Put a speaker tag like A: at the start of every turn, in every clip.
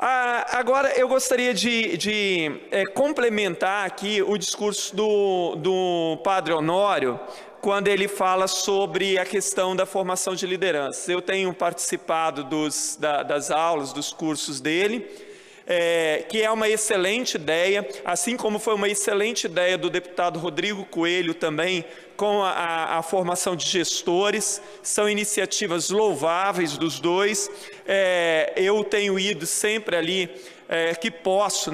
A: Agora, eu gostaria de complementar aqui o discurso do Padre Honório, quando ele fala sobre a questão da formação de lideranças. Eu tenho participado das aulas, dos cursos dele, que é uma excelente ideia, assim como foi uma excelente ideia do deputado Rodrigo Coelho também, com a formação de gestores. São iniciativas louváveis dos dois. Eu tenho ido sempre ali que posso,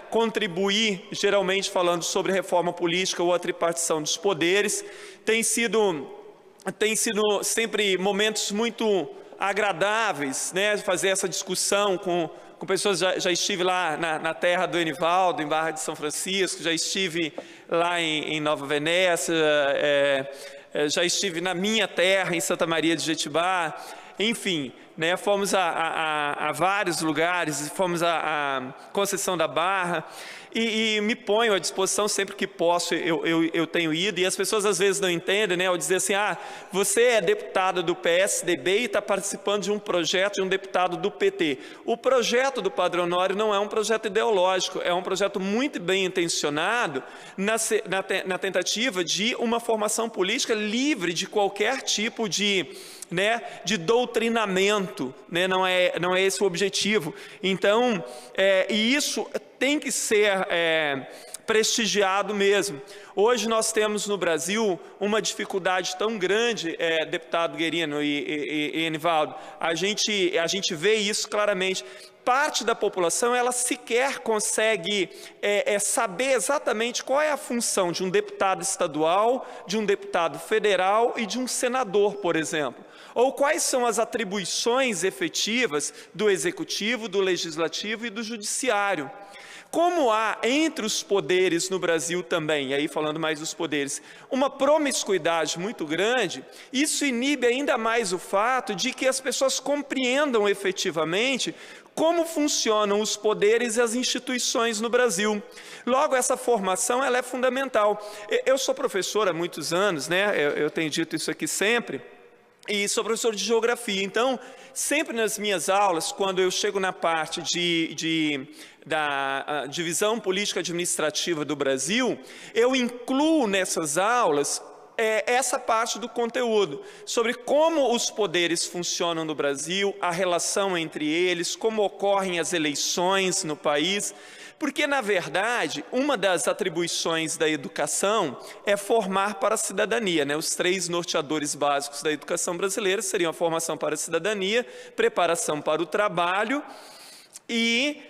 A: contribuir, geralmente falando sobre reforma política ou a tripartição dos poderes. Tem sido sempre momentos muito agradáveis, fazer essa discussão com pessoas. Já estive lá na terra do Enivaldo, em Barra de São Francisco, já estive lá em Nova Venécia, já estive na minha terra, em Santa Maria de Jetibá, enfim, fomos a vários lugares, fomos a Conceição da Barra, e me ponho à disposição sempre que posso. Eu tenho ido, e as pessoas às vezes não entendem, ao dizer assim: você é deputado do PSDB e está participando de um projeto de um deputado do PT. O projeto do Padre Honório não é um projeto ideológico, é um projeto muito bem intencionado na tentativa de uma formação política livre de qualquer tipo de doutrinamento, não é esse o objetivo. Então, e isso tem que ser prestigiado mesmo. Hoje nós temos no Brasil uma dificuldade tão grande, deputado Guerino e Enivaldo, a gente vê isso claramente. Parte da população, ela sequer consegue saber exatamente qual é a função de um deputado estadual, de um deputado federal e de um senador, por exemplo. Ou quais são as atribuições efetivas do Executivo, do Legislativo e do Judiciário. Como há entre os poderes no Brasil também, e aí falando mais dos poderes, uma promiscuidade muito grande, isso inibe ainda mais o fato de que as pessoas compreendam efetivamente como funcionam os poderes e as instituições no Brasil. Logo, essa formação ela é fundamental. Eu sou professor há muitos anos, eu tenho dito isso aqui sempre, e sou professor de geografia. Então, sempre nas minhas aulas, quando eu chego na parte da divisão política administrativa do Brasil, eu incluo nessas aulas essa parte do conteúdo, sobre como os poderes funcionam no Brasil, a relação entre eles, como ocorrem as eleições no país. Porque, na verdade, uma das atribuições da educação é formar para a cidadania. Os 3 norteadores básicos da educação brasileira seriam a formação para a cidadania, preparação para o trabalho e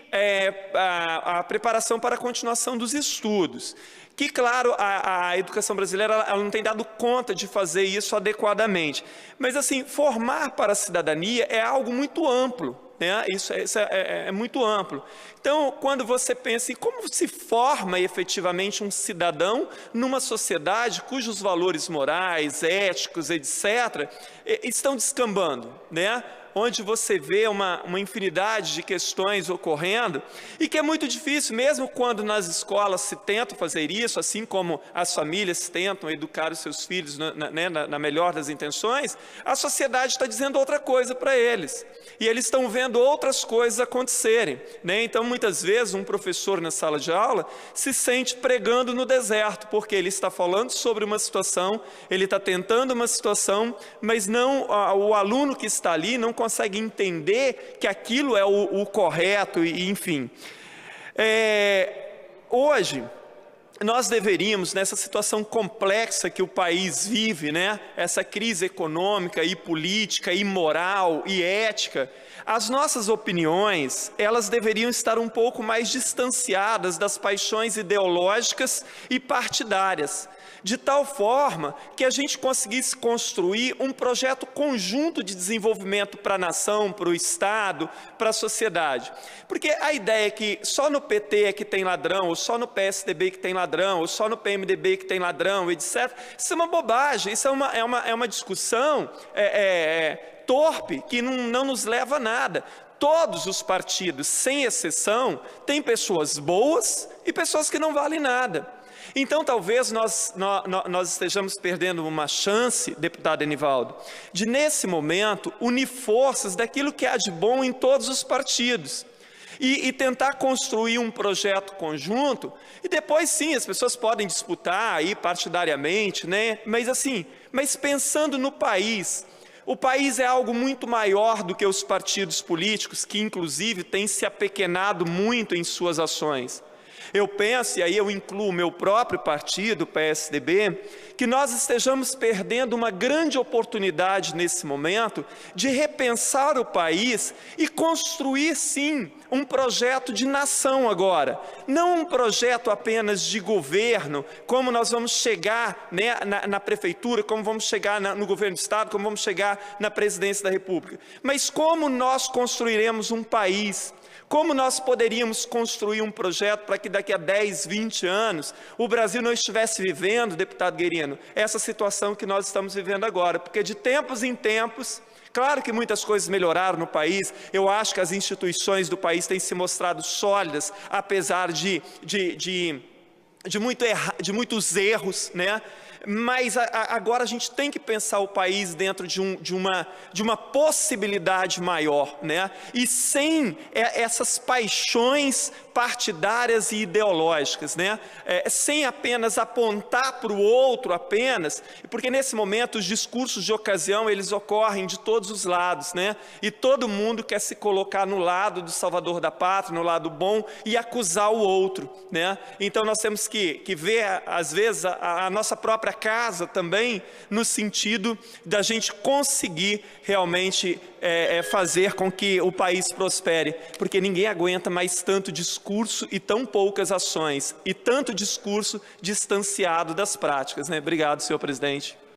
A: a preparação para a continuação dos estudos. Que, claro, a educação brasileira ela não tem dado conta de fazer isso adequadamente. Mas, assim, formar para a cidadania é algo muito amplo. Isso é muito amplo. Então, quando você pensa em como se forma efetivamente um cidadão numa sociedade cujos valores morais, éticos, etc., estão descambando, onde você vê uma infinidade de questões ocorrendo, e que é muito difícil, mesmo quando nas escolas se tenta fazer isso, assim como as famílias tentam educar os seus filhos na melhor das intenções, a sociedade está dizendo outra coisa para eles, e eles estão vendo outras coisas acontecerem. Então, muitas vezes, um professor na sala de aula se sente pregando no deserto, porque ele está falando sobre uma situação, ele está tentando uma situação, mas o aluno que está ali não consegue entender que aquilo é o correto, e enfim. Hoje, nós deveríamos, nessa situação complexa que o país vive, essa crise econômica e política e moral e ética, as nossas opiniões, elas deveriam estar um pouco mais distanciadas das paixões ideológicas e partidárias, de tal forma que a gente conseguisse construir um projeto conjunto de desenvolvimento para a nação, para o Estado, para a sociedade. Porque a ideia é que só no PT é que tem ladrão, ou só no PSDB que tem ladrão, ou só no PMDB que tem ladrão, etc., isso é uma bobagem, isso é uma discussão torpe, que não nos leva a nada. Todos os partidos, sem exceção, têm pessoas boas e pessoas que não valem nada. Então, talvez nós estejamos perdendo uma chance, deputado Enivaldo, de, nesse momento, unir forças daquilo que há de bom em todos os partidos. e tentar construir um projeto conjunto, e depois sim, as pessoas podem disputar aí partidariamente, né? Mas pensando no país, o país é algo muito maior do que os partidos políticos, que inclusive têm se apequenado muito em suas ações. Eu penso, e aí eu incluo o meu próprio partido, o PSDB, que nós estejamos perdendo uma grande oportunidade nesse momento de repensar o país e construir, sim, um projeto de nação agora. Não um projeto apenas de governo, como nós vamos chegar, né, na prefeitura, como vamos chegar no governo do Estado, como vamos chegar na presidência da República. Mas como nós construiremos um país. Como nós poderíamos construir um projeto para que daqui a 10, 20 anos o Brasil não estivesse vivendo, deputado Guerino, essa situação que nós estamos vivendo agora? Porque de tempos em tempos, claro que muitas coisas melhoraram no país, eu acho que as instituições do país têm se mostrado sólidas, apesar de muitos erros, né? Mas agora a gente tem que pensar o país dentro de uma possibilidade maior, né? E sem essas paixões partidárias e ideológicas, né? Sem apenas apontar para o outro apenas, porque nesse momento os discursos de ocasião, eles ocorrem de todos os lados, né? E todo mundo quer se colocar no lado do salvador da pátria, no lado bom, e acusar o outro, né? Então nós temos que ver, às vezes, a nossa própria casa também, no sentido da gente conseguir realmente fazer com que o país prospere, porque ninguém aguenta mais tanto discurso e tão poucas ações, e tanto discurso distanciado das práticas, né? Obrigado, senhor presidente.